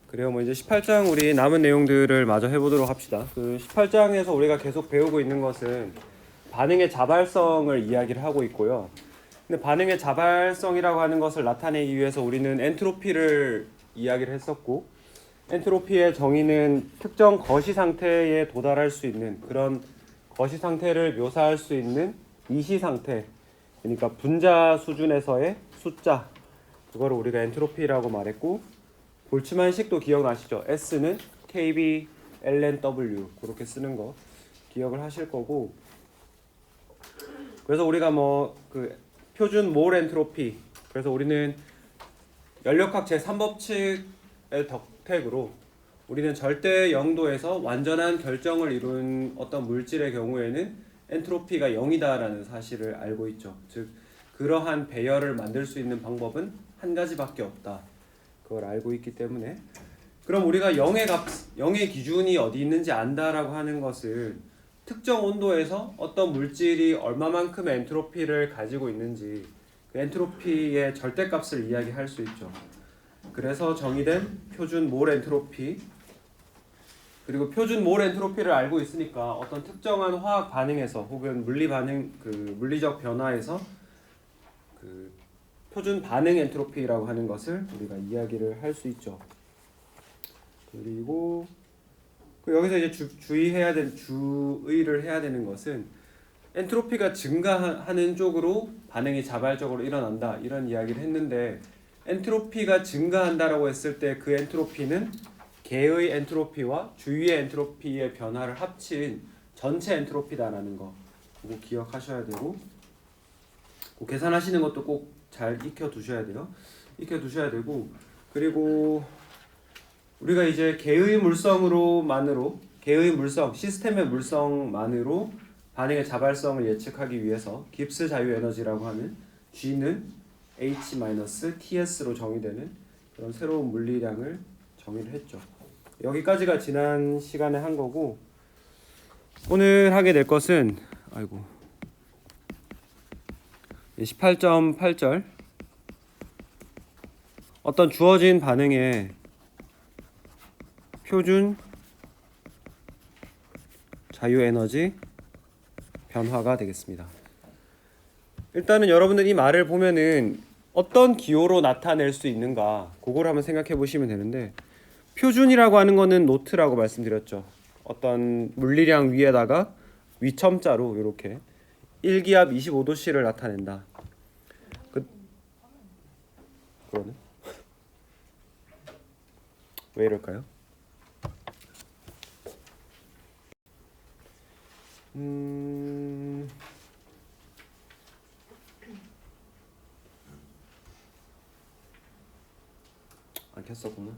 그래요. 뭐 이제 18장 우리 남은 내용들을 마저 해보도록 합시다. 그 18장에서 우리가 계속 배우고 있는 것은 반응의 자발성을 이야기를 하고 있고요. 근데 반응의 자발성이라고 하는 것을 나타내기 위해서 우리는 엔트로피를 이야기를 했었고, 엔트로피의 정의는 특정 거시 상태에 도달할 수 있는 그런 거시 상태를 묘사할 수 있는 이시 상태, 그러니까 분자 수준에서의 숫자, 그거를 우리가 엔트로피라고 말했고, 볼츠만식도 기억나시죠? S는 KB, ln W 그렇게 쓰는 거 기억을 하실 거고, 그래서 우리가 뭐 그 표준 몰 엔트로피, 그래서 우리는 연력학 제3법칙의 덕택으로 우리는 절대 0도에서 완전한 결정을 이룬 어떤 물질의 경우에는 엔트로피가 0이다라는 사실을 알고 있죠. 즉 그러한 배열을 만들 수 있는 방법은 한 가지밖에 없다. 그걸 알고 있기 때문에, 그럼 우리가 0의 기준이 어디 있는지 안다라고 하는 것은 특정 온도에서 어떤 물질이 얼마만큼의 엔트로피를 가지고 있는지 그 엔트로피의 절대값을 이야기할 수 있죠. 그래서 정의된 표준 몰 엔트로피, 그리고 표준 몰 엔트로피를 알고 있으니까 어떤 특정한 화학 반응에서 혹은 물리 반응, 그 물리적 변화에서 그 표준 반응 엔트로피라고 하는 것을 우리가 이야기를 할 수 있죠. 그리고 여기서 이제 주의를 해야 되는 것은 엔트로피가 증가하는 쪽으로 반응이 자발적으로 일어난다 이런 이야기를 했는데, 엔트로피가 증가한다라고 했을 때 그 엔트로피는 개의 엔트로피와 주위의 엔트로피의 변화를 합친 전체 엔트로피다라는 거 그거 기억하셔야 되고, 계산하시는 것도 꼭 잘 익혀두셔야 돼요. 익혀두셔야 되고, 그리고 우리가 이제 개의 물성으로만으로, 개의 물성, 시스템의 물성만으로 반응의 자발성을 예측하기 위해서 깁스 자유 에너지라고 하는 G는 H-TS로 정의되는 그런 새로운 물리량을 정의를 했죠. 여기까지가 지난 시간에 한 거고, 오늘 하게 될 것은 18.8절 어떤 주어진 반응의 표준 자유에너지 변화가 되겠습니다. 일단은 여러분들 이 말을 보면은 어떤 기호로 나타낼 수 있는가 그걸 한번 생각해 보시면 되는데, 표준이라고 하는 거는 노트라고 말씀드렸죠. 어떤 물리량 위에다가 위첨자로 이렇게 1기압 25도씨를 나타낸다. 그러네. 왜 이럴까요? 안 켰었구나.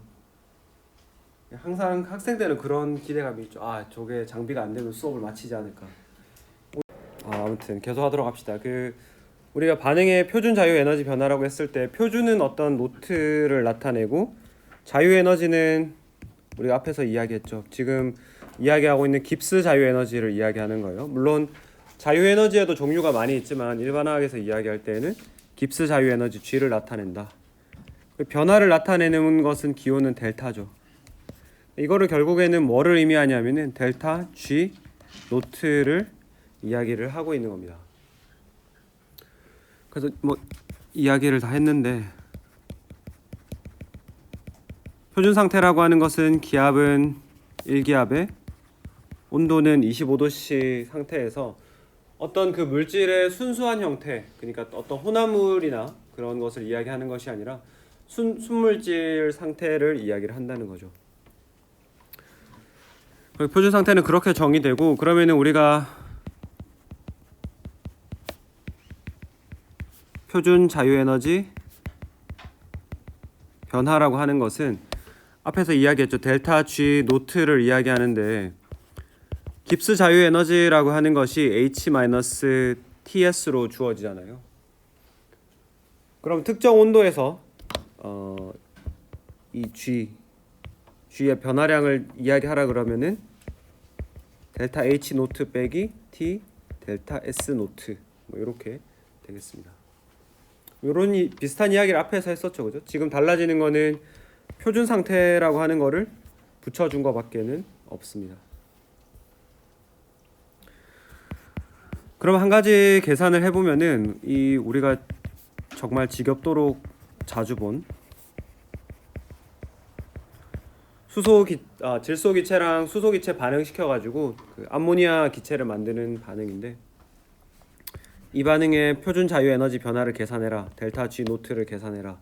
항상 학생 때는 그런 기대감이 있죠. 아, 저게 장비가 안 되면 수업을 마치지 않을까. 아무튼 계속 하도록 합시다. 우리가 반응의 표준 자유 에너지 변화라고 했을 때, 표준은 어떤 노트를 나타내고 자유 에너지는 우리가 앞에서 이야기했죠. 지금 이야기하고 있는 깁스 자유 에너지를 이야기하는 거예요. 물론 자유 에너지에도 종류가 많이 있지만 일반화학에서 이야기할 때는 깁스 자유 에너지 G를 나타낸다. 변화를 나타내는 것은 기호는 델타죠. 이거를 결국에는 뭐를 의미하냐면은 델타 G 노트를 이야기를 하고 있는 겁니다. 그래서 뭐 이야기를 다 했는데, 표준 상태라고 하는 것은 기압은 1기압에 온도는 25도씨 상태에서 어떤 그 물질의 순수한 형태, 그러니까 어떤 혼합물이나 그런 것을 이야기하는 것이 아니라 순물질 상태를 이야기를 한다는 거죠. 표준 상태는 그렇게 정의되고, 그러면은 우리가 표준 자유에너지 변화라고 하는 것은 앞에서 이야기했죠. 델타 G 노트를 이야기하는데, 깁스 자유에너지라고 하는 것이 H-TS로 주어지잖아요. 그럼 특정 온도에서 이 G의 변화량을 이야기하라 그러면은 델타 H 노트 빼기 T 델타 S 노트 뭐 이렇게 되겠습니다. 이런 비슷한 이야기를 앞에서 했었죠, 그죠? 지금 달라지는 거는 표준 상태라고 하는 거를 붙여준 것밖에는 없습니다. 그럼 한 가지 계산을 해보면은 이 우리가 정말 지겹도록 자주 본 질소기체랑 수소기체 반응시켜가지고 그 암모니아 기체를 만드는 반응인데, 이 반응의 표준 자유 에너지 변화를 계산해라, 델타 G 노트를 계산해라.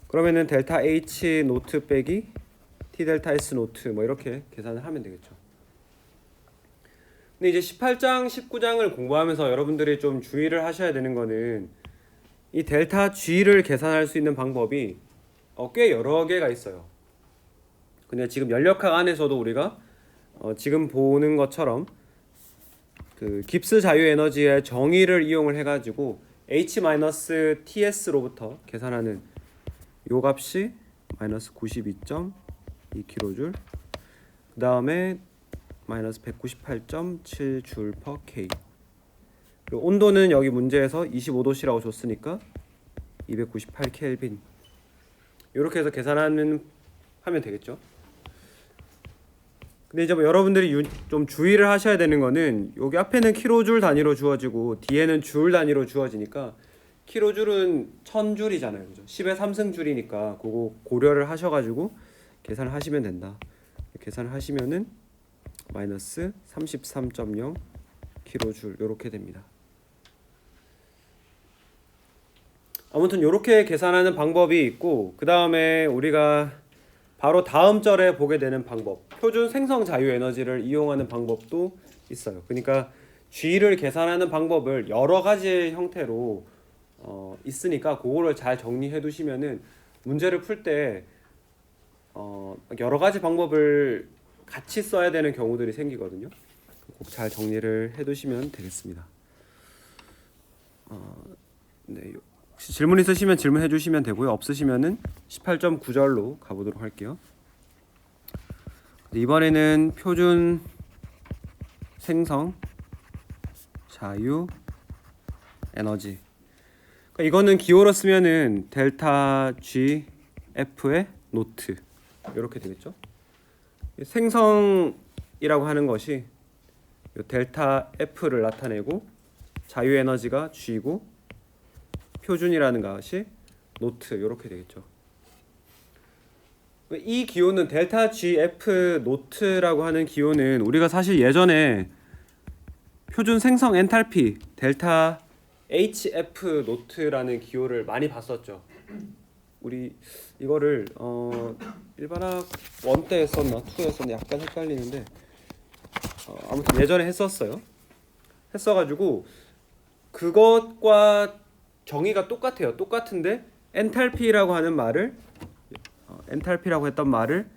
그러면은 델타 H 노트 빼기 T 델타 S 노트 뭐 이렇게 계산을 하면 되겠죠. 근데 이제 18장, 19장을 공부하면서 여러분들이 좀 주의를 하셔야 되는 거는 이 델타 G를 계산할 수 있는 방법이 꽤 여러 개가 있어요. 근데 지금 연력학 안에서도 우리가 지금 보는 것처럼 그 깁스 자유 에너지의 정의를 이용을 해가지고 H-TS로부터 계산하는 요 값이 마이너스 92.2kJ, 그 다음에 마이너스 198.7J/K, 그리고 온도는 여기 문제에서 25도씨라고 줬으니까 298K. 이렇게 해서 계산하면 되겠죠. 근데 이제 뭐 여러분들이 좀 주의를 하셔야 되는 거는 여기 앞에는 킬로줄 단위로 주어지고 뒤에는 줄 단위로 주어지니까, 킬로줄은 1000줄이잖아요, 그죠? 10의 3승줄이니까 그거 고려를 하셔가지고 계산을 하시면 된다. 계산을 하시면은 마이너스 33.0 킬로줄 이렇게 됩니다. 아무튼 이렇게 계산하는 방법이 있고, 그 다음에 우리가 바로 다음 절에 보게 되는 방법, 표준 생성 자유 에너지를 이용하는 방법도 있어요. 그러니까 G를 계산하는 방법을 여러 가지의 형태로 있으니까 그거를 잘 정리해 두시면은 문제를 풀 때 여러 가지 방법을 같이 써야 되는 경우들이 생기거든요. 꼭 잘 정리를 해 두시면 되겠습니다. 네, 혹시 질문 있으시면 질문해 주시면 되고요. 없으시면은 18.9절로 가보도록 할게요. 이번에는 표준 생성 자유 에너지. 그러니까 이거는 기호로 쓰면은 델타 G F의 노트 이렇게 되겠죠. 생성이라고 하는 것이 델타 F를 나타내고 자유 에너지가 G고 표준이라는 것이 노트 이렇게 되겠죠. 이 기호는 델타 GF 노트라고 하는 기호는 우리가 사실 예전에 표준 생성 엔탈피 델타 HF 노트라는 기호를 많이 봤었죠. 우리 이거를 일반학 1 때 했었나 2에 했었나 약간 헷갈리는데 아무튼 예전에 했어가지고 그것과 정의가 똑같아요. 똑같은데 엔탈피라고 하는 말을 엔탈피라고 했던 말을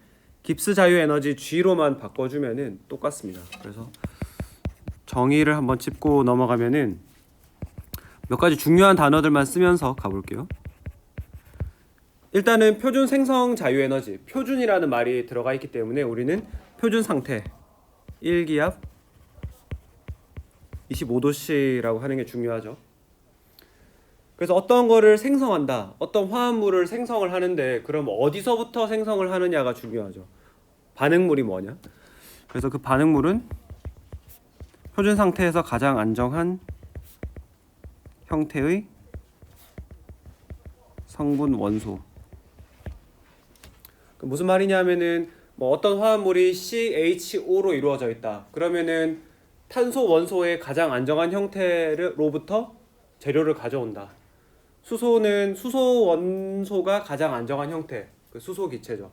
깁스 자유 에너지 G로만 바꿔주면은 똑같습니다. 그래서 정의를 한번 짚고 넘어가면은 몇 가지 중요한 단어들만 쓰면서 가볼게요. 일단은 표준 생성 자유 에너지, 표준이라는 말이 들어가 있기 때문에 우리는 표준 상태 1기압 25도씨라고 하는 게 중요하죠. 그래서 어떤 거를 생성한다, 어떤 화합물을 생성을 하는데 그럼 어디서부터 생성을 하느냐가 중요하죠. 반응물이 뭐냐. 그래서 그 반응물은 표준 상태에서 가장 안정한 형태의 성분 원소. 무슨 말이냐면은 뭐 어떤 화합물이 CHO로 이루어져 있다. 그러면은 탄소 원소의 가장 안정한 형태로부터 재료를 가져온다. 수소는 수소 원소가 가장 안정한 형태, 그 수소 기체죠.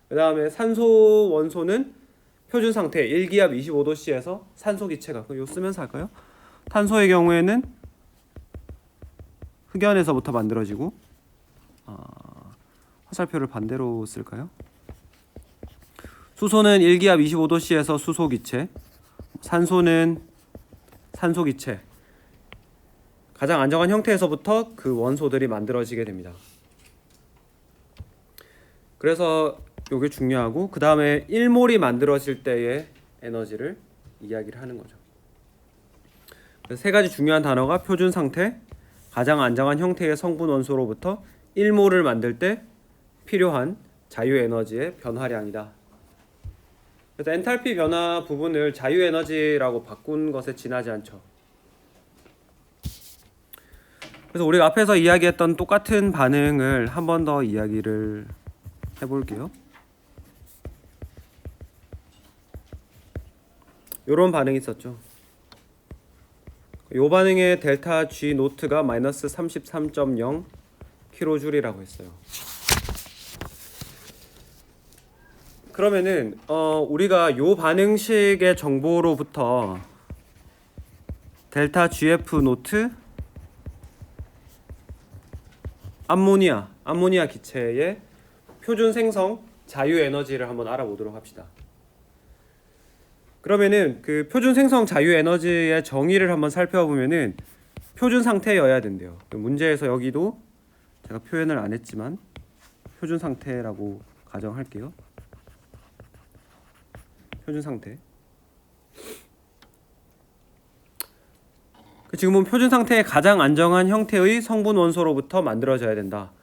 그 다음에 산소 원소는 표준 상태 1기압 25도씨에서 산소 기체가, 이거 쓰면서 할까요? 탄소의 경우에는 흑연에서부터 만들어지고, 화살표를 반대로 쓸까요? 수소는 1기압 25도씨에서 수소 기체, 산소는 산소 기체, 가장 안정한 형태에서부터 그 원소들이 만들어지게 됩니다. 그래서 이게 중요하고, 그 다음에 1몰이 만들어질 때의 에너지를 이야기를 하는 거죠. 그래서 세 가지 중요한 단어가 표준 상태, 가장 안정한 형태의 성분 원소로부터 1몰을 만들 때 필요한 자유 에너지의 변화량이다. 그래서 엔탈피 변화 부분을 자유 에너지라고 바꾼 것에 지나지 않죠. 그래서 우리가 앞에서 이야기했던 똑같은 반응을 한 번 더 이야기를 해볼게요. 이런 반응이 있었죠. 이 반응의 델타 G 노트가 마이너스 33.0 킬로줄이라고 했어요. 그러면은 우리가 이 반응식의 정보로부터 델타 GF 노트 암모니아 기체의 표준 생성 자유 에너지를 한번 알아보도록 합시다. 그러면은 그 표준 생성 자유 에너지의 정의를 한번 살펴보면은 표준 상태여야 된대요. 문제에서 여기도 제가 표현을 안 했지만 표준 상태라고 가정할게요. 표준 상태. 지금 보면 표준 상태의 가장 안정한 형태의 성분 원소로부터 만들어져야 된다.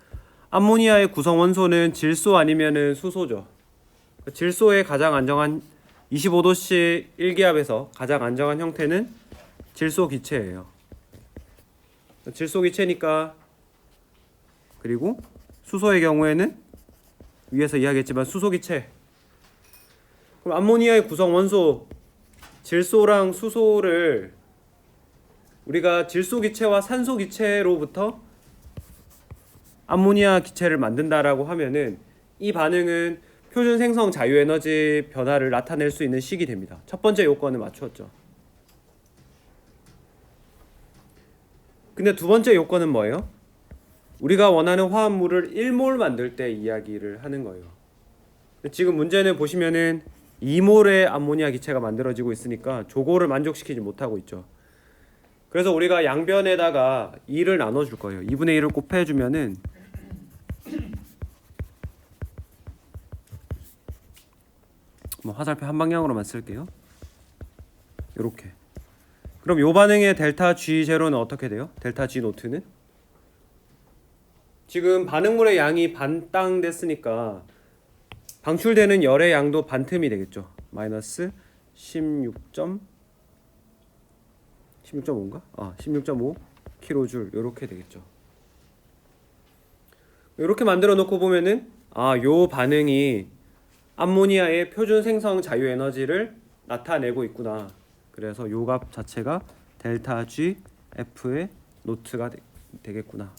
암모니아의 구성 원소는 질소 아니면은 수소죠. 질소의 가장 안정한 25도씨 1기압에서 가장 안정한 형태는 질소 기체예요. 질소 기체니까, 그리고 수소의 경우에는 위에서 이야기했지만 수소 기체. 그럼 암모니아의 구성 원소 질소랑 수소를 우리가 질소 기체와 산소 기체로부터 암모니아 기체를 만든다라고 하면은 이 반응은 표준 생성 자유 에너지 변화를 나타낼 수 있는 식이 됩니다. 첫 번째 요건을 맞추었죠. 근데 두 번째 요건은 뭐예요? 우리가 원하는 화합물을 1몰 만들 때 이야기를 하는 거예요. 지금 문제는 보시면은 2몰의 암모니아 기체가 만들어지고 있으니까 조고를 만족시키지 못하고 있죠. 그래서 우리가 양변에다가 2를 나눠줄 거예요. 2분의 1을 곱해주면은 화살표 한 방향으로만 쓸게요. 이렇게. 그럼 요 반응의 델타 G0는 어떻게 돼요? 델타 G 노트는? 지금 반응물의 양이 반땅 됐으니까 방출되는 열의 양도 반틈이 되겠죠. 마이너스 16.5인가? 16.5 킬로줄 이렇게 되겠죠. 이렇게 만들어 놓고 보면은 요 반응이 암모니아의 표준 생성 자유 에너지를 나타내고 있구나. 그래서 요 값 자체가 델타 G F의 노트가 되겠구나.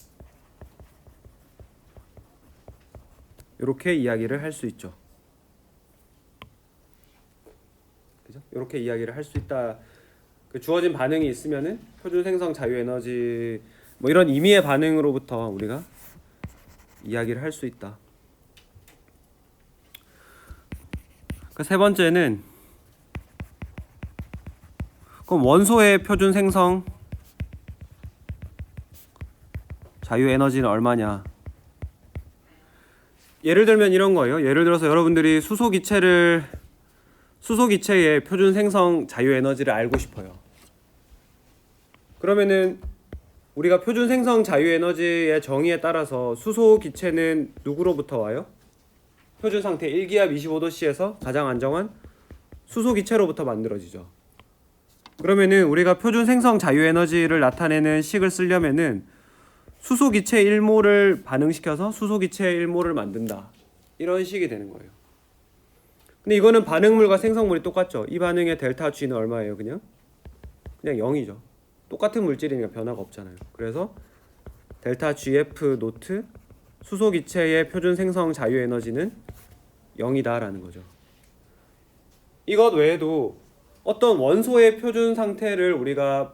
이렇게 이야기를 할 수 있죠. 그죠? 이렇게 이야기를 할 수 있다. 그 주어진 반응이 있으면은 표준 생성 자유 에너지 뭐 이런 임의의 반응으로부터 우리가 이야기를 할 수 있다. 그 세 번째는 그럼 원소의 표준 생성 자유 에너지는 얼마냐? 예를 들면 이런 거예요. 예를 들어서 여러분들이 수소 기체의 표준 생성 자유 에너지를 알고 싶어요. 그러면은 우리가 표준 생성 자유 에너지의 정의에 따라서 수소 기체는 누구로부터 와요? 표준 상태 1기압 25도씨에서 가장 안정한 수소 기체로부터 만들어지죠. 그러면은 우리가 표준 생성 자유 에너지를 나타내는 식을 쓰려면은 수소 기체 1몰을 반응시켜서 수소 기체 1몰을 만든다. 이런 식이 되는 거예요. 근데 이거는 반응물과 생성물이 똑같죠. 이 반응의 델타 G는 얼마예요? 그냥 0이죠. 똑같은 물질이니까 변화가 없잖아요. 그래서 델타 GF 노트 수소 기체의 표준 생성 자유 에너지는 0이다라는 거죠. 이것 외에도 어떤 원소의 표준 상태를 우리가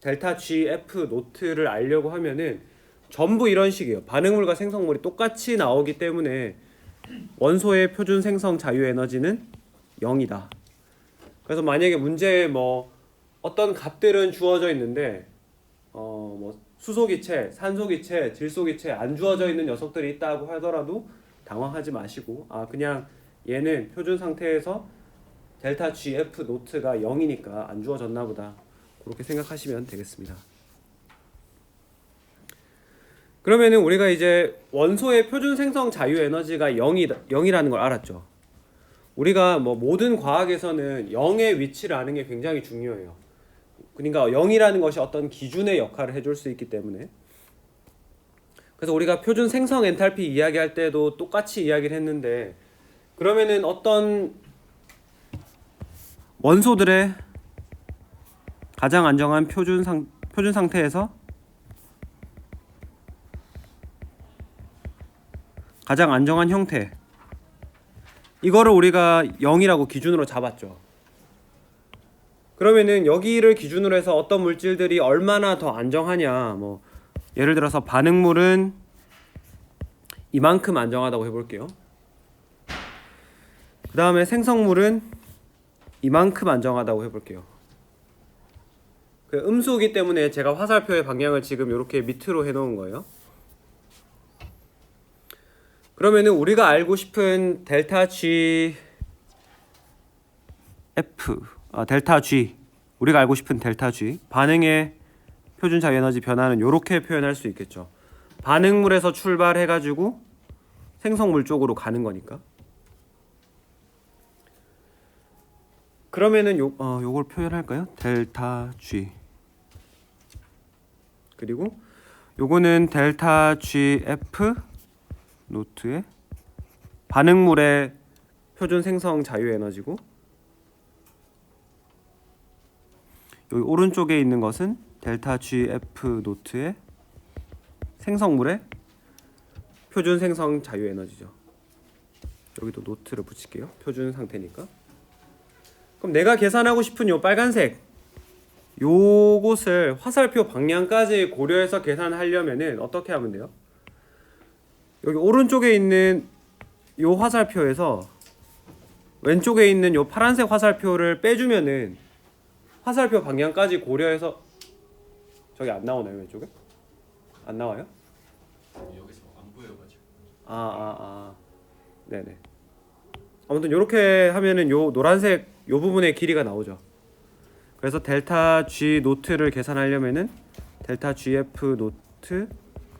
델타 GF 노트를 알려고 하면은 전부 이런 식이에요. 반응물과 생성물이 똑같이 나오기 때문에 원소의 표준 생성 자유 에너지는 0이다. 그래서 만약에 문제에 뭐 어떤 값들은 주어져 있는데 뭐 수소 기체, 산소 기체, 질소 기체 안 주어져 있는 녀석들이 있다고 하더라도 당황하지 마시고 그냥 얘는 표준 상태에서 델타 GF 노트가 0이니까 안 주어졌나 보다. 그렇게 생각하시면 되겠습니다. 그러면은 우리가 이제 원소의 표준 생성 자유 에너지가 0이라는 걸 알았죠. 우리가 뭐 모든 과학에서는 0의 위치를 아는 게 굉장히 중요해요. 그러니까 0이라는 것이 어떤 기준의 역할을 해줄 수 있기 때문에. 그래서 우리가 표준 생성 엔탈피 이야기할 때도 똑같이 이야기를 했는데, 그러면은 어떤 원소들의 가장 안정한 표준 상태에서 가장 안정한 형태, 이거를 우리가 0이라고 기준으로 잡았죠. 그러면은 여기를 기준으로 해서 어떤 물질들이 얼마나 더 안정하냐, 뭐 예를 들어서 반응물은 이만큼 안정하다고 해볼게요. 그 다음에 생성물은 이만큼 안정하다고 해볼게요. 그 음수이기 때문에 제가 화살표의 방향을 지금 이렇게 밑으로 해놓은 거예요. 그러면은 우리가 알고 싶은 델타 G F, 델타 G, 우리가 알고 싶은 델타 G, 반응의 표준 자유 에너지 변화는 이렇게 표현할 수 있겠죠. 반응물에서 출발해가지고 생성물 쪽으로 가는 거니까. 그러면은 요걸 표현할까요? 델타 G. 그리고 요거는 델타 GF 노트의 반응물의 표준 생성 자유 에너지고, 여기 오른쪽에 있는 것은 델타 GF 노트의 생성물의 표준 생성 자유 에너지죠. 여기도 노트를 붙일게요. 표준 상태니까. 그럼 내가 계산하고 싶은 요 빨간색, 요것을 화살표 방향까지 고려해서 계산하려면은 어떻게 하면 돼요? 여기 오른쪽에 있는 요 화살표에서 왼쪽에 있는 요 파란색 화살표를 빼주면은 화살표 방향까지 고려해서, 저기 안 나오나요? 왼쪽에? 안 나와요? 여기서 안 보여가지고. 네네. 아무튼 요렇게 하면은 요 노란색 요 부분의 길이가 나오죠. 그래서 델타 G 노트를 계산하려면은 델타 GF 노트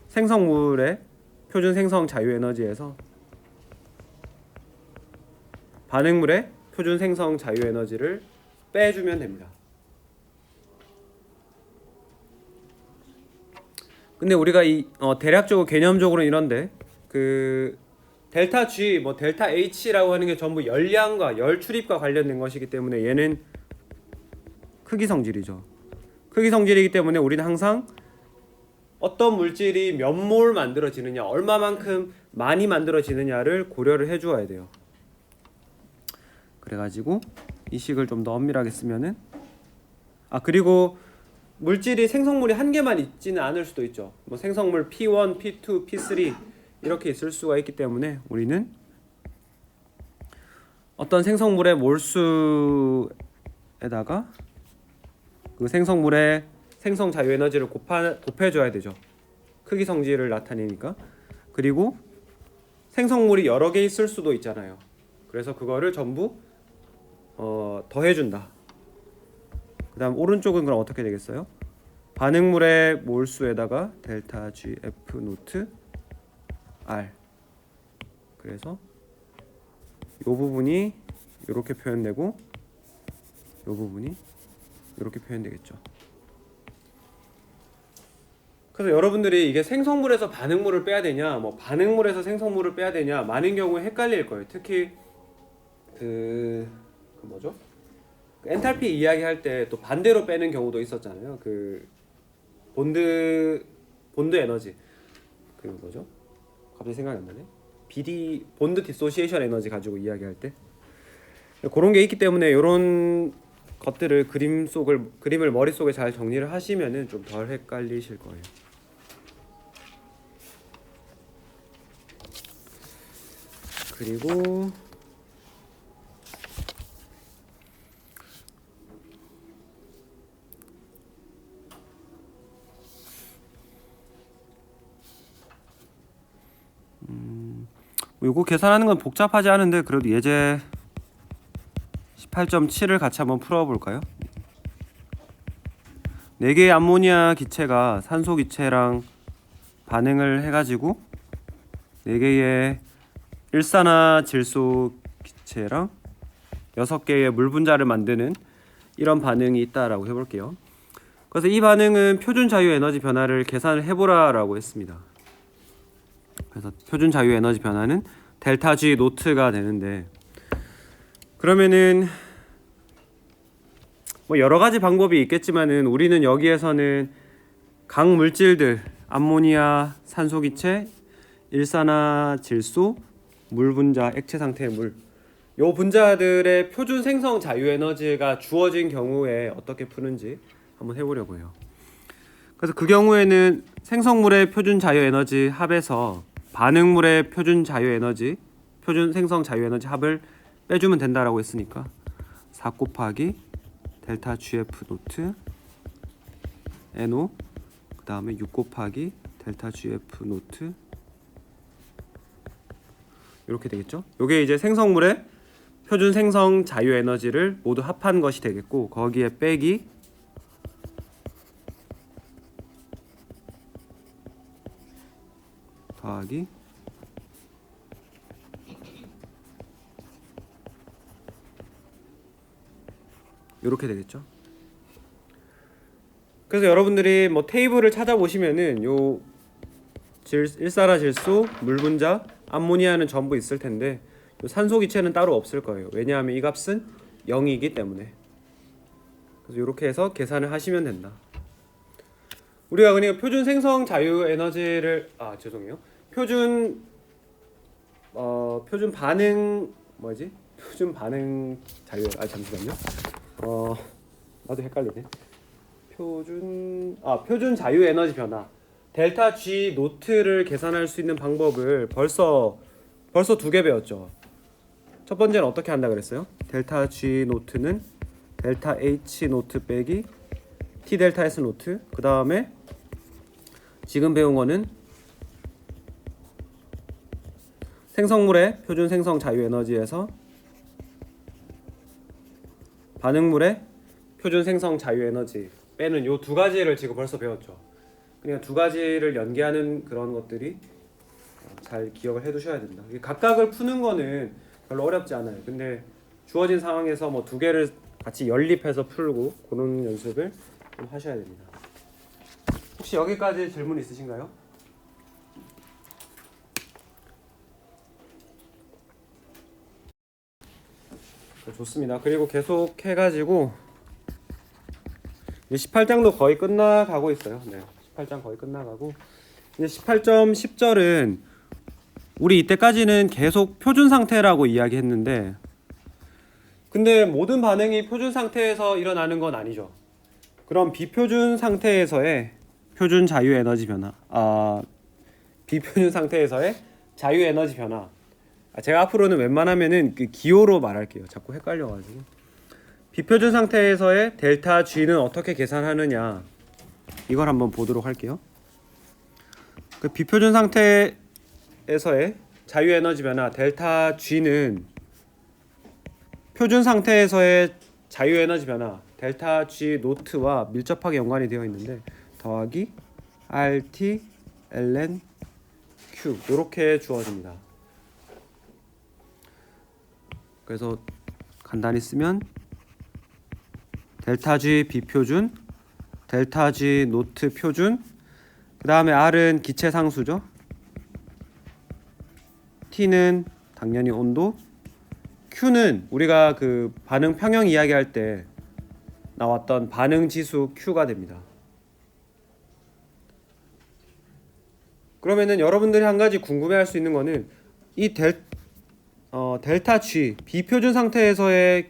생성물의 표준 생성 자유 에너지에서 반응물의 표준 생성 자유 에너지를 빼주면 됩니다. 근데 우리가 이 대략적으로 개념적으로는 이런데, 그 델타 G, 뭐 델타 H라고 하는 게 전부 열량과 열 출입과 관련된 것이기 때문에 얘는 크기 성질이죠. 크기 성질이기 때문에 우리는 항상 어떤 물질이 몇 몰 만들어지느냐, 얼마만큼 많이 만들어지느냐를 고려를 해주어야 돼요. 그래가지고 이 식을 좀 더 엄밀하게 쓰면은, 그리고 물질이 생성물이 한 개만 있지는 않을 수도 있죠. 뭐 생성물 P1, P2, P3 이렇게 있을 수가 있기 때문에 우리는 어떤 생성물의 몰수에다가 그 생성물의 생성 자유 에너지를 곱해줘야 되죠. 크기 성질을 나타내니까. 그리고 생성물이 여러 개 있을 수도 있잖아요. 그래서 그거를 전부 더해준다. 그 다음 오른쪽은 그럼 어떻게 되겠어요? 반응물의 몰수에다가 델타 GF 노트 R. 그래서 이 부분이 이렇게 표현되고 이 부분이 이렇게 표현되겠죠. 그래서 여러분들이 이게 생성물에서 반응물을 빼야 되냐, 뭐 반응물에서 생성물을 빼야 되냐, 많은 경우에 헷갈릴 거예요. 특히 그 뭐죠? 엔탈피 이야기할 때 또 반대로 빼는 경우도 있었잖아요. 그 본드 에너지, 그 뭐죠? 갑자기 생각이 안 나네. 본드 디소시에이션 에너지 가지고 이야기할 때 그런 게 있기 때문에 이런 것들을 그림을 머릿속에 잘 정리를 하시면은 좀 덜 헷갈리실 거예요. 그리고 요거 계산하는 건 복잡하지 않은데 그래도 예제 18.7을 같이 한번 풀어볼까요? 4개의 암모니아 기체가 산소 기체랑 반응을 해가지고 4개의 일산화질소 기체랑 6개의 물 분자를 만드는 이런 반응이 있다라고 해볼게요. 그래서 이 반응은 표준 자유 에너지 변화를 계산을 해보라라고 했습니다. 그래서 표준 자유 에너지 변화는 델타 G 노트가 되는데, 그러면은 뭐 여러 가지 방법이 있겠지만은 우리는 여기에서는 각 물질들 암모니아, 산소기체, 일산화질소, 물 분자, 액체 상태의 물, 요 분자들의 표준 생성 자유 에너지가 주어진 경우에 어떻게 푸는지 한번 해보려고 해요. 그래서 그 경우에는 생성물의 표준 자유 에너지 합에서 반응물의 표준 자유 에너지, 표준 생성 자유 에너지 합을 빼주면 된다라고 했으니까 4 곱하기 델타 GF 노트 NO, 그 다음에 6 곱하기 델타 GF 노트, 이렇게 되겠죠. 요게 이제 생성물의 표준 생성 자유 에너지를 모두 합한 것이 되겠고, 거기에 빼기 더하기 이렇게 되겠죠. 그래서 여러분들이 뭐 테이블을 찾아보시면은 요 일산화질소, 물 분자, 암모니아는 전부 있을 텐데 요 산소 기체는 따로 없을 거예요. 왜냐하면 이 값은 0이기 때문에. 그래서 이렇게 해서 계산을 하시면 된다. 우리가 그냥 표준 생성 자유 에너지를 표준 반응 표준 반응 자유 잠시만요. 나도 헷갈리네. 표준 자유 에너지 변화 델타 G 노트를 계산할 수 있는 방법을 벌써 2개 배웠죠. 첫 번째는 어떻게 한다 그랬어요? 델타 G 노트는 델타 H 노트 빼기 T 델타 S 노트. 그 다음에 지금 배운 거는 생성물의 표준 생성 자유 에너지에서 반응물의 표준 생성 자유 에너지 빼는 요 2가지를 지금 벌써 배웠죠. 그러니까 2가지를 연계하는 그런 것들이 잘 기억을 해두셔야 됩니다. 각각을 푸는 거는 별로 어렵지 않아요. 근데 주어진 상황에서 뭐 2개를 같이 연립해서 풀고 그런 연습을 좀 하셔야 됩니다. 혹시 여기까지 질문 있으신가요? 좋습니다. 그리고 계속 해가지고 18장도 거의 끝나가고 있어요. 네, 18장 거의 끝나가고 이제 18점 10절은 우리 이때까지는 계속 표준 상태라고 이야기했는데, 근데 모든 반응이 표준 상태에서 일어나는 건 아니죠. 그럼 비표준 상태에서의 표준 자유 에너지 변화, 비표준 상태에서의 자유 에너지 변화. 제가 앞으로는 웬만하면은 그 기호로 말할게요. 자꾸 헷갈려가지고. 비표준 상태에서의 델타 G는 어떻게 계산하느냐, 이걸 한번 보도록 할게요. 그 비표준 상태에서의 자유 에너지 변화 델타 G는 표준 상태에서의 자유 에너지 변화 델타 G 노트와 밀접하게 연관이 되어 있는데 더하기 RT ln Q 이렇게 주어집니다. 그래서 간단히 쓰면 델타 G 비표준, 델타 G 노트 표준, 그 다음에 R은 기체 상수죠. T는 당연히 온도, Q는 우리가 그 반응 평형 이야기할 때 나왔던 반응 지수 Q가 됩니다. 그러면은 여러분들이 한 가지 궁금해할 수 있는 거는 이 델타 G 비표준 상태에서의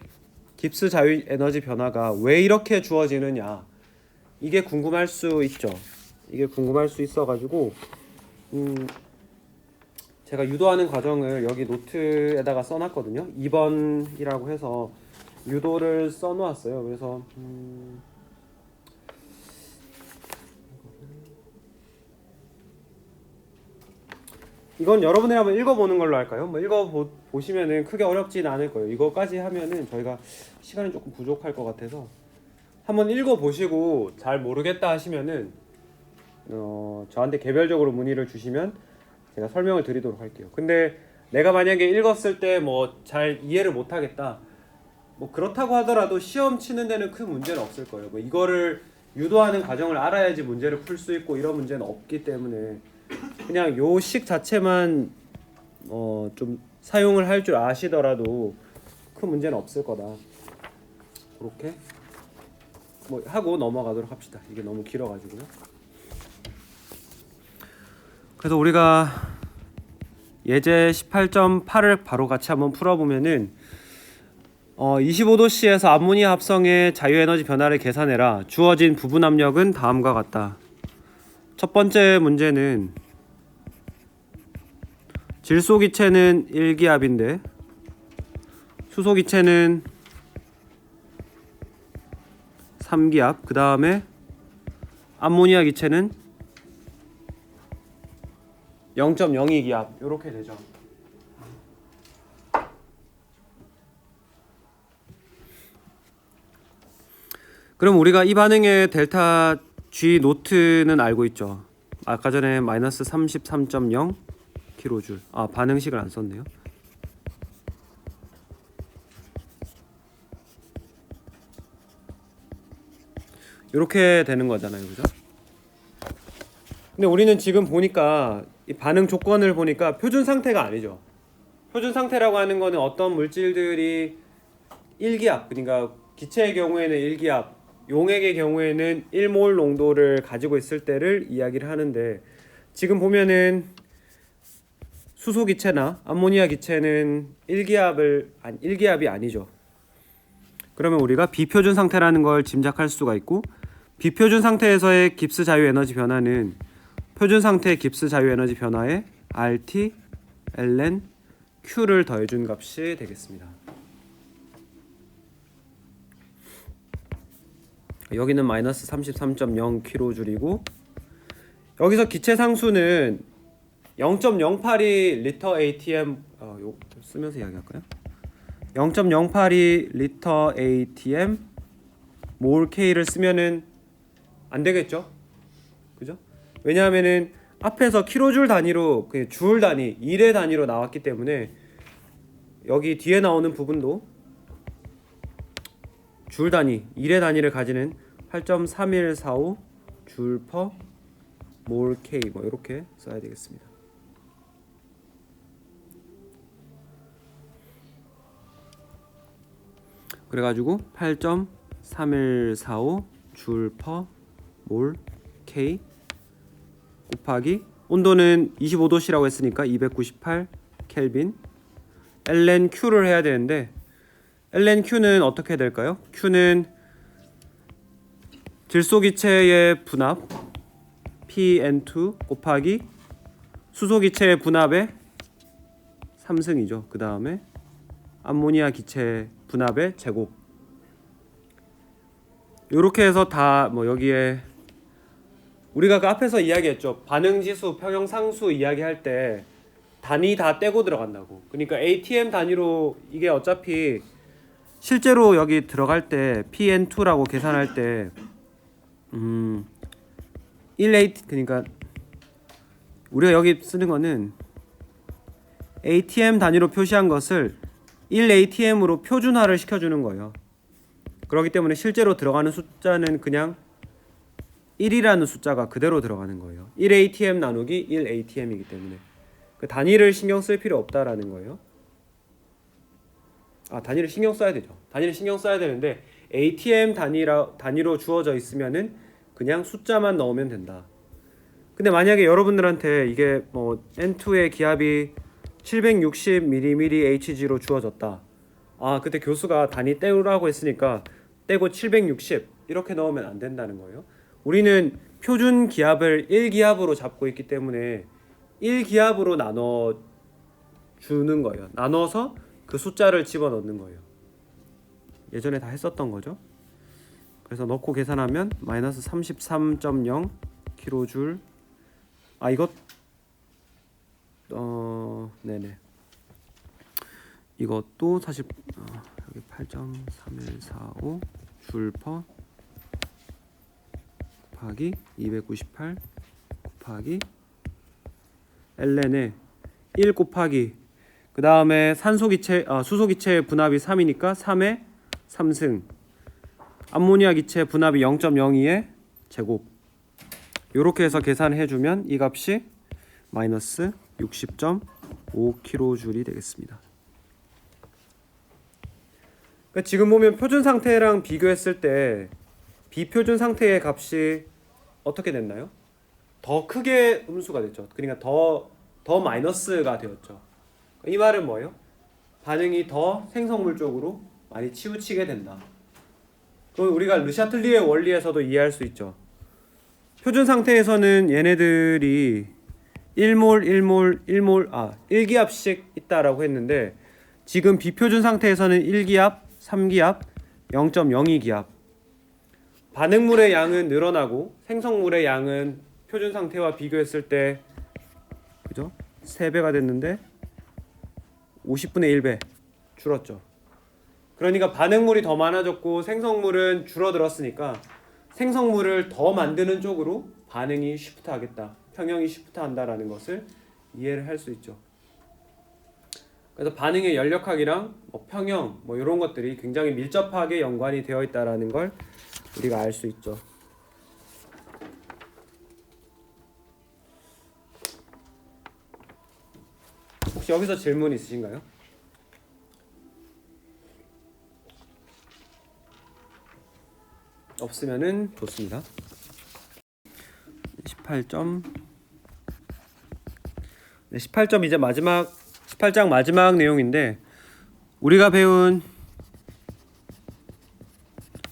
깁스 자유 에너지 변화가 왜 이렇게 주어지느냐, 이게 궁금할 수 있죠. 이게 궁금할 수 있어가지고 제가 유도하는 과정을 여기 노트에다가 써놨거든요. 2번이라고 해서 유도를 써놓았어요. 그래서 이건 여러분이 한번 읽어보는 걸로 할까요? 뭐 읽어보시면은 크게 어렵진 않을 거예요. 이거까지 하면은 저희가 시간이 조금 부족할 것 같아서 한번 읽어보시고 잘 모르겠다 하시면은 저한테 개별적으로 문의를 주시면 제가 설명을 드리도록 할게요. 근데 내가 만약에 읽었을 때 뭐 잘 이해를 못 하겠다. 뭐 그렇다고 하더라도 시험 치는 데는 큰 문제는 없을 거예요. 뭐 이거를 유도하는 과정을 알아야지 문제를 풀 수 있고 이런 문제는 없기 때문에 그냥 요 식 자체만 좀 사용을 할 줄 아시더라도 큰 문제는 없을 거다. 그렇게 뭐 하고 넘어가도록 합시다. 이게 너무 길어가지고요. 그래서 우리가 예제 18.8을 바로 같이 한번 풀어보면은 25도씨에서 암모니아 합성의 자유에너지 변화를 계산해라. 주어진 부분 압력은 다음과 같다. 첫 번째 문제는 질소기체는 1기압인데 수소기체는 3기압, 그 다음에 암모니아 기체는 0.02기압 이렇게 되죠. 그럼 우리가 이 반응의 델타 G 노트는 알고 있죠. 아까 전에 마이너스 33.0 kJ. 반응식을 안 썼네요. 이렇게 되는 거잖아요, 그죠? 근데 우리는 지금 보니까 이 반응 조건을 보니까 표준 상태가 아니죠. 표준 상태라고 하는 거는 어떤 물질들이 1기압, 그러니까 기체의 경우에는 1기압, 용액의 경우에는 1몰 농도를 가지고 있을 때를 이야기를 하는데, 지금 보면은 수소 기체나 암모니아 기체는 1기압이 아니죠. 그러면 우리가 비표준 상태라는 걸 짐작할 수가 있고, 비표준 상태에서의 깁스 자유 에너지 변화는 표준 상태의 깁스 자유 에너지 변화에 RT, ln, Q를 더해준 값이 되겠습니다. 여기는 마이너스 33.0 kJ이고 여기서 기체 상수는 0.082 리터 ATM 요 쓰면서 이야기할까요? 0.082 리터 ATM 몰 K를 쓰면은 안 되겠죠? 그죠? 왜냐하면은 앞에서 킬로줄 단위로 줄 단위, 일의 단위로 나왔기 때문에 여기 뒤에 나오는 부분도 줄 단위, 일의 단위를 가지는 8.3145 줄 퍼 몰 K 뭐 이렇게 써야 되겠습니다. 그래가지고 8.3145 줄 퍼 몰 K 곱하기 온도는 25도씨라고 했으니까 298 켈빈 ln Q를 해야 되는데 ln Q는 어떻게 될까요? Q는 질소기체의 분압 PN2 곱하기 수소기체의 분압의 3승이죠. 그 다음에 암모니아 기체 분압의 제곱. 이렇게 해서 다 뭐 여기에 우리가 그 앞에서 이야기했죠. 반응지수, 평형상수 이야기할 때 단위 다 떼고 들어간다고. 그러니까 ATM 단위로 이게 어차피 실제로 여기 들어갈 때 PN2라고 계산할 때 1AT 그러니까 우리가 여기 쓰는 거는 ATM 단위로 표시한 것을 1ATM으로 표준화를 시켜주는 거예요. 그렇기 때문에 실제로 들어가는 숫자는 그냥 1이라는 숫자가 그대로 들어가는 거예요. 1ATM 나누기 1ATM이기 때문에 그 단위를 신경 쓸 필요 없다라는 거예요. 단위를 신경 써야 되죠. 단위를 신경 써야 되는데 ATM 단위로 주어져 있으면은 그냥 숫자만 넣으면 된다. 근데 만약에 여러분들한테 이게 뭐 N2의 기압이 760mmHg로 주어졌다. 그때 교수가 단위 떼우라고 했으니까 떼고 760 이렇게 넣으면 안 된다는 거예요. 우리는 표준 기압을 1기압으로 잡고 있기 때문에 1기압으로 나눠 주는 거예요. 나눠서 그 숫자를 집어넣는 거예요. 예전에 다 했었던 거죠. 그래서 넣고 계산하면 마이너스 33.0 kJ. 이것 네네. 이것도 사실 여기 8.3145 줄 퍼 곱하기 298 곱하기 ln에 1 곱하기 그 다음에 수소기체의 분압이 3이니까 3의 3승 암모니아 기체 분압이 0.02의 제곱 요렇게 해서 계산을 해주면 이 값이 마이너스 60.5kJ이 되겠습니다. 그러니까 지금 보면 표준 상태랑 비교했을 때 비표준 상태의 값이 어떻게 됐나요? 더 크게 음수가 됐죠. 그러니까 더 마이너스가 되었죠. 이 말은 뭐예요? 반응이 더 생성물 쪽으로 많이 치우치게 된다. 그럼 우리가 르샤틀리의 원리에서도 이해할 수 있죠. 표준 상태에서는 얘네들이 1기압씩 있다라고 했는데 지금 비표준 상태에서는 1기압, 3기압, 0.02기압. 반응물의 양은 늘어나고 생성물의 양은 표준 상태와 비교했을 때 그죠? 3배가 됐는데 50분의 1배 줄었죠. 그러니까 반응물이 더 많아졌고 생성물은 줄어들었으니까 생성물을 더 만드는 쪽으로 반응이 쉬프트 하겠다. 평형이 쉬프트 한다라는 것을 이해를 할 수 있죠. 그래서 반응의 연력학이랑 평형 이런 것들이 굉장히 밀접하게 연관이 되어 있다라는 걸 우리가 알 수 있죠. 혹시 여기서 질문 있으신가요? 없으면은 좋습니다. 18점. 네, 18점 이제 18장 마지막 내용인데 우리가 배운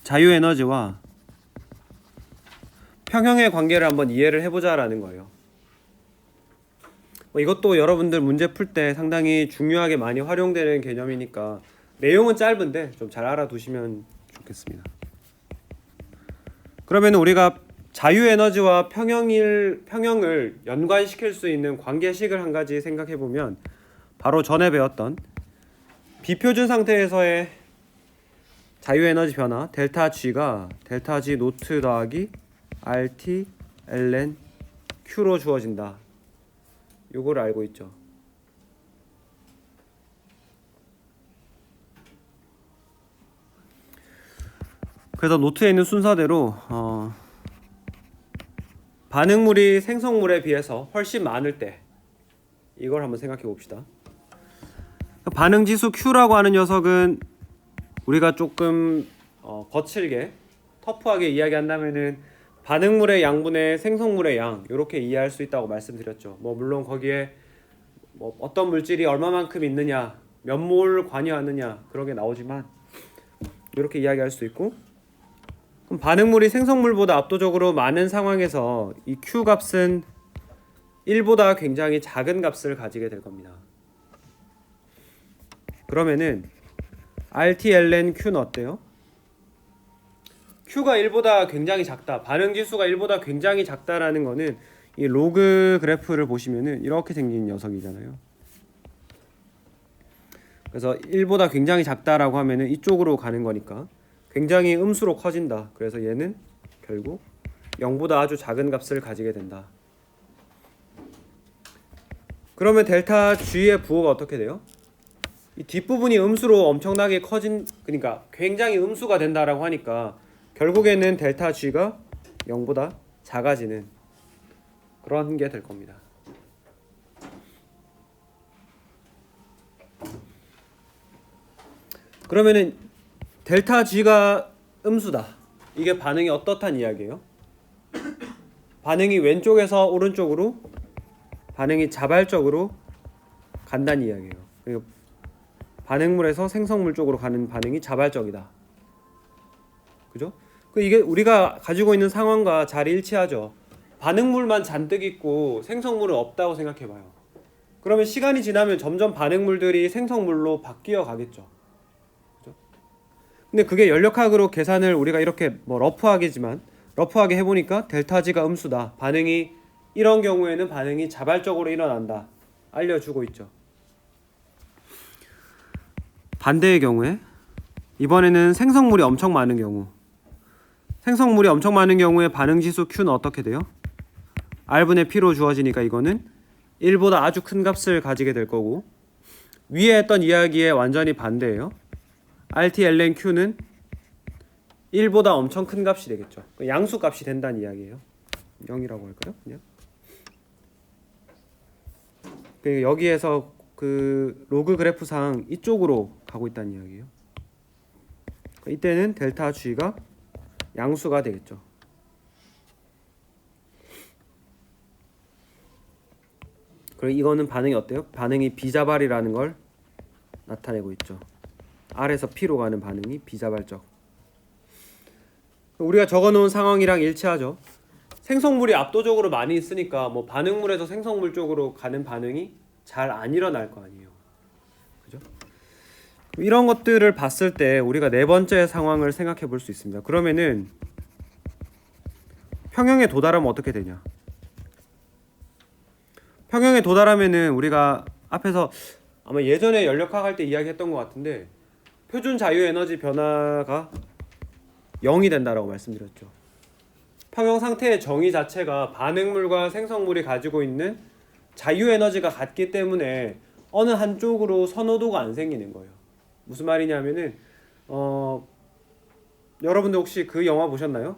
자유에너지와 평형의 관계를 한번 이해를 해보자라는 거예요. 이것도 여러분들 문제 풀 때 상당히 중요하게 많이 활용되는 개념이니까 내용은 짧은데 좀 잘 알아두시면 좋겠습니다. 그러면 우리가 자유에너지와 평형을 연관시킬 수 있는 관계식을 한 가지 생각해 보면 바로 전에 배웠던 비표준 상태에서의 자유에너지 변화 델타 G가 델타 G 노트 더하기 RT ln Q로 주어진다. 요거를 알고 있죠. 그래서 노트에 있는 순서대로 반응물이 생성물에 비해서 훨씬 많을 때 이걸 한번 생각해 봅시다. 반응지수 Q라고 하는 녀석은 우리가 조금 거칠게 터프하게 이야기한다면은 반응물의 양분의 생성물의 양 이렇게 이해할 수 있다고 말씀드렸죠. 물론 거기에 어떤 물질이 얼마만큼 있느냐 몇 몰 관여하느냐 그런 게 나오지만 이렇게 이야기할 수 있고 그럼 반응물이 생성물보다 압도적으로 많은 상황에서 이 Q 값은 1보다 굉장히 작은 값을 가지게 될 겁니다. 그러면은 RT ln Q는 어때요? Q가 1보다 굉장히 작다. 반응 지수가 1보다 굉장히 작다라는 거는 이 로그 그래프를 보시면은 이렇게 생긴 녀석이잖아요. 그래서 1보다 굉장히 작다라고 하면은 이쪽으로 가는 거니까 굉장히 음수로 커진다. 그래서 얘는 결국 0보다 아주 작은 값을 가지게 된다. 그러면 델타 G의 부호가 어떻게 돼요? 이 뒷부분이 음수로 엄청나게 그러니까 굉장히 음수가 된다라고 하니까 결국에는 델타 G가 0보다 작아지는 그런 게 될 겁니다. 그러면은 델타 G가 음수다. 이게 반응이 어떻단 이야기예요? 반응이 왼쪽에서 오른쪽으로 반응이 자발적으로 간다는 이야기예요. 그러니까 반응물에서 생성물 쪽으로 가는 반응이 자발적이다. 그죠? 이게 우리가 가지고 있는 상황과 잘 일치하죠. 반응물만 잔뜩 있고 생성물은 없다고 생각해봐요. 그러면 시간이 지나면 점점 반응물들이 생성물로 바뀌어 가겠죠. 그죠? 근데 그게 연력학으로 계산을 우리가 이렇게 러프하게 해보니까 델타 G가 음수다. 반응이 이런 경우에는 반응이 자발적으로 일어난다. 알려주고 있죠. 반대의 경우에 이번에는 생성물이 엄청 많은 경우에 반응지수 Q는 어떻게 돼요? R분의 P로 주어지니까 이거는 1보다 아주 큰 값을 가지게 될 거고, 위에 했던 이야기에 완전히 반대예요. RT ln Q는 1보다 엄청 큰 값이 되겠죠. 양수 값이 된다는 이야기예요. 0이라고 할까요? 그냥. 여기에서 그 로그 그래프상 이쪽으로 가고 있다는 이야기예요. 이때는 델타 G가 양수가 되겠죠. 그리고 이거는 반응이 어때요? 반응이 비자발이라는 걸 나타내고 있죠. R에서 P로 가는 반응이 비자발적. 우리가 적어놓은 상황이랑 일치하죠. 생성물이 압도적으로 많이 있으니까 뭐 반응물에서 생성물 쪽으로 가는 반응이 잘 안 일어날 거 아니에요. 그죠? 이런 것들을 봤을 때 우리가 네 번째 상황을 생각해 볼 수 있습니다. 그러면은 평형에 도달하면 어떻게 되냐? 평형에 도달하면은 우리가 앞에서 아마 예전에 연력학 할 때 이야기했던 것 같은데 표준 자유 에너지 변화가 0이 된다라고 말씀드렸죠. 평형 상태의 정의 자체가 반응물과 생성물이 가지고 있는 자유 에너지가 같기 때문에 어느 한쪽으로 선호도가 안 생기는 거예요. 무슨 말이냐면은 여러분들 혹시 그 영화 보셨나요?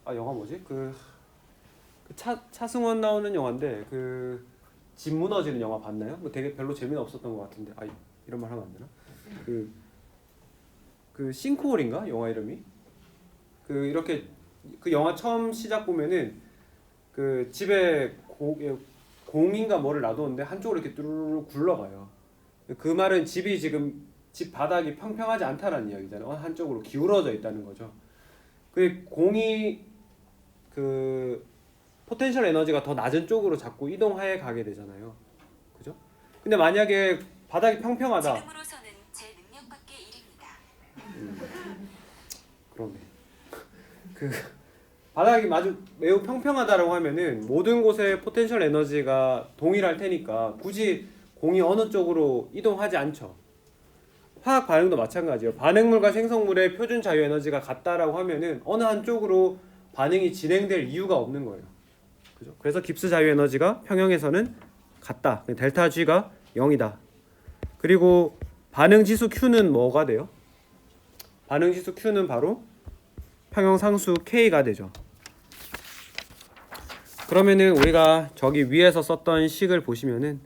영화 뭐지? 차승원 나오는 영화인데 집 무너지는 영화 봤나요? 되게 별로 재미는 없었던 것 같은데 이런 말 하면 안 되나? 싱크홀인가? 영화 이름이? 이렇게 그 영화 처음 시작 보면은 집에 공인가 뭐를 놔뒀는데 한쪽으로 이렇게 뚜루루 굴러가요. 그 말은 집이 지금 집 바닥이 평평하지 않다라는 이야기잖아요. 한쪽으로 기울어져 있다는 거죠. 공이 포텐셜 에너지가 더 낮은 쪽으로 자꾸 이동해 가게 되잖아요. 그죠? 근데 만약에 바닥이 평평하다. 지금으로서는 제 능력 밖의 일입니다. 그러네. 바닥이 매우 평평하다라고 하면은 모든 곳에 포텐셜 에너지가 동일할 테니까 굳이 공이 어느 쪽으로 이동하지 않죠. 화학 반응도 마찬가지예요. 반응물과 생성물의 표준 자유 에너지가 같다라고 하면은 어느 한쪽으로 반응이 진행될 이유가 없는 거예요. 그죠? 그래서 깁스 자유 에너지가 평형에서는 같다. 델타 G가 0이다. 그리고 반응 지수 Q는 뭐가 돼요? 반응 지수 Q는 바로 평형 상수 K가 되죠. 그러면은 우리가 저기 위에서 썼던 식을 보시면은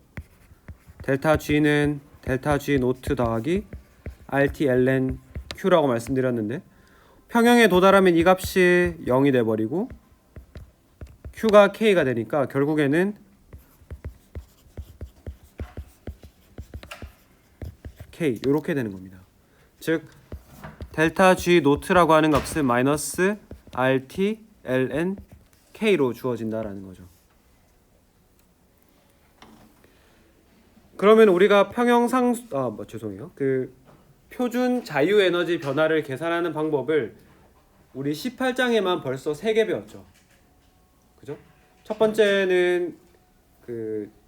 델타 G는 델타 G 노트 더하기 RT ln Q라고 말씀드렸는데 평형에 도달하면 이 값이 0이 돼버리고 Q가 K가 되니까 결국에는 K 이렇게 되는 겁니다. 즉 델타 G 노트라고 하는 값은 마이너스 RT ln K로 주어진다라는 거죠. 그러면 우리가 표준 자유 에너지 변화를 계산하는 방법을 우리 18장에만 벌써 3개 배웠죠. 그죠? 첫 번째는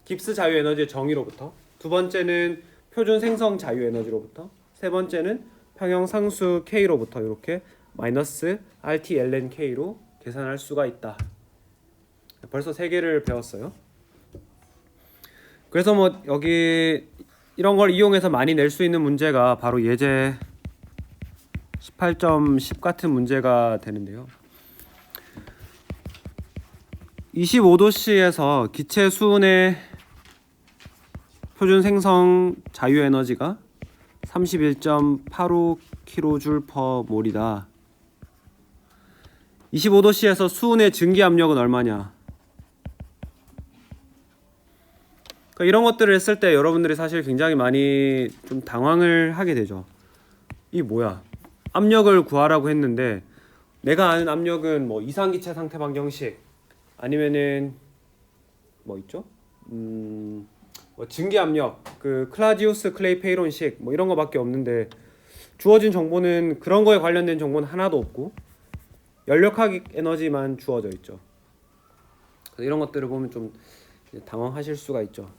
깁스 자유 에너지의 정의로부터, 두 번째는 표준 생성 자유 에너지로부터, 세 번째는 평형 상수 K로부터 이렇게 마이너스 RT ln K로 계산할 수가 있다. 벌써 3개를 배웠어요. 그래서 뭐 여기 이런 걸 이용해서 많이 낼 수 있는 문제가 바로 예제 18.10 같은 문제가 되는데요. 25도씨에서 기체 수은의 표준 생성 자유 에너지가 31.85kJ/몰이다. 25도씨에서 수은의 증기 압력은 얼마냐? 이런 것들을 했을 때 여러분들이 사실 굉장히 많이 좀 당황을 하게 되죠. 이 뭐야? 압력을 구하라고 했는데 내가 아는 압력은 뭐 이상기체 상태 방정식 아니면은 뭐 있죠? 뭐 증기 압력, 클라우디우스 클레이 페이론식 뭐 이런 거밖에 없는데 주어진 정보는 그런 거에 관련된 정보는 하나도 없고 연력학 에너지만 주어져 있죠. 그래서 이런 것들을 보면 좀 당황하실 수가 있죠.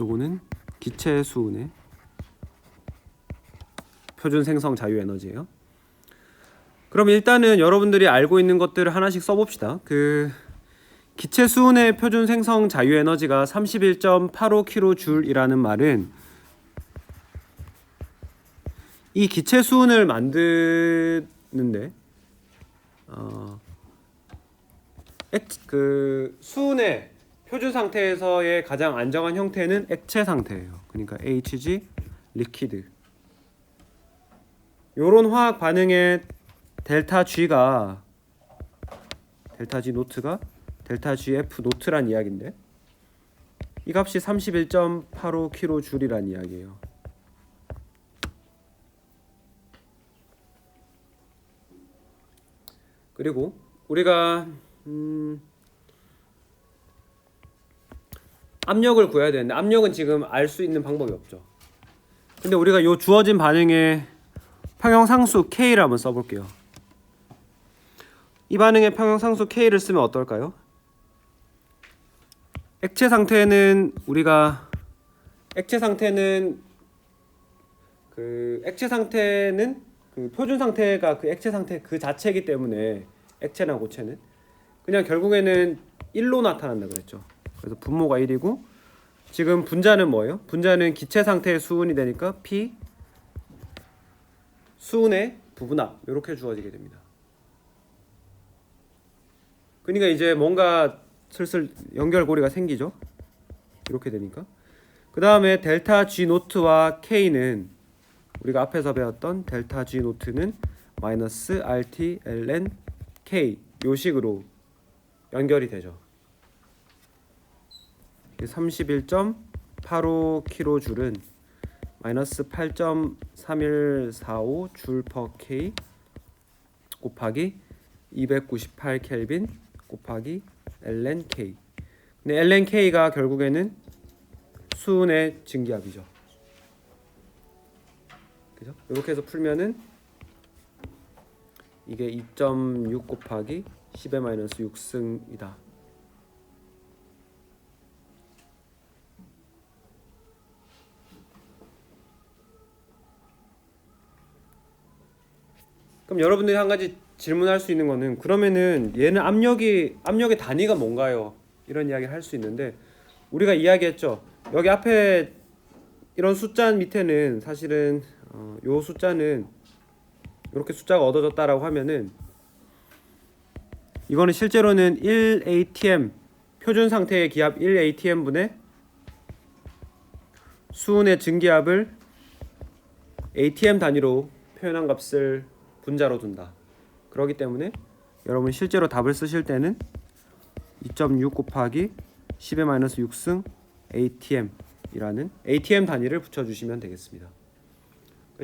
요거는 기체 수은의 표준 생성 자유 에너지예요. 그럼 일단은 여러분들이 알고 있는 것들을 하나씩 써봅시다. 그 기체 수은의 표준 생성 자유 에너지가 31.85kJ이라는 말은 이 기체 수은을 만드는데 그 수은의 표준 상태에서의 가장 안정한 형태는 액체 상태예요. 그러니까 HG 리퀴드. 요런 화학 반응의 델타 G가 델타 G 노트가 델타 GF 노트란 이야기인데 이 값이 31.85kJ이란 이야기예요. 그리고 우리가 압력을 구해야 되는데 압력은 지금 알 수 있는 방법이 없죠. 근데 우리가 요 주어진 반응의 평형상수 K를 한번 써볼게요. 이 반응의 평형상수 K를 쓰면 어떨까요? 액체 상태는 그 표준 상태가 그 액체 상태 그 자체이기 때문에 액체나 고체는 그냥 결국에는 1로 나타난다 그랬죠. 그래서 분모가 1이고 지금 분자는 뭐예요? 분자는 기체 상태의 수은이 되니까 P 수은의 부분합 이렇게 주어지게 됩니다. 그러니까 이제 뭔가 슬슬 연결고리가 생기죠. 이렇게 되니까 그 다음에 델타 G 노트와 K는 우리가 앞에서 배웠던 델타 G 노트는 마이너스 RT ln K 요 식으로 연결이 되죠. 31.85kJ은 마이너스 8.3145 줄 per K 곱하기 298 켈빈 곱하기 ln K. 근데 ln K가 결국에는 수은의 증기압이죠. 그죠? 이렇게 해서 풀면은 이게 2.6 곱하기 10의 마이너스 6승이다. 그럼 여러분들이 한 가지 질문할 수 있는 거는 그러면은 얘는 압력의 단위가 뭔가요? 이런 이야기를 할 수 있는데 우리가 이야기했죠. 여기 앞에 이런 숫자 밑에는 사실은 요 숫자는 이렇게 숫자가 얻어졌다라고 하면은 이거는 실제로는 1atm 표준 상태의 기압 1atm분의 수은의 증기압을 atm 단위로 표현한 값을 분자로 둔다. 그렇기 때문에 여러분 실제로 답을 쓰실 때는 2.6 곱하기 10의 마이너스 6승 atm이라는 atm 단위를 붙여주시면 되겠습니다.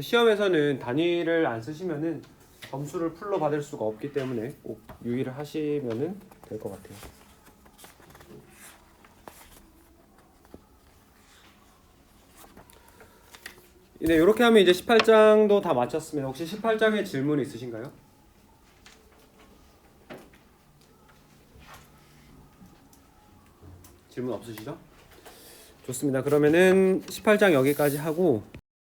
시험에서는 단위를 안 쓰시면은 점수를 풀로 받을 수가 없기 때문에 꼭 유의를 하시면은 될 것 같아요. 네, 이렇게 하면 이제 18장도 다 마쳤습니다. 혹시 18장에 질문 있으신가요? 질문 없으시죠? 좋습니다. 그러면은 18장 여기까지 하고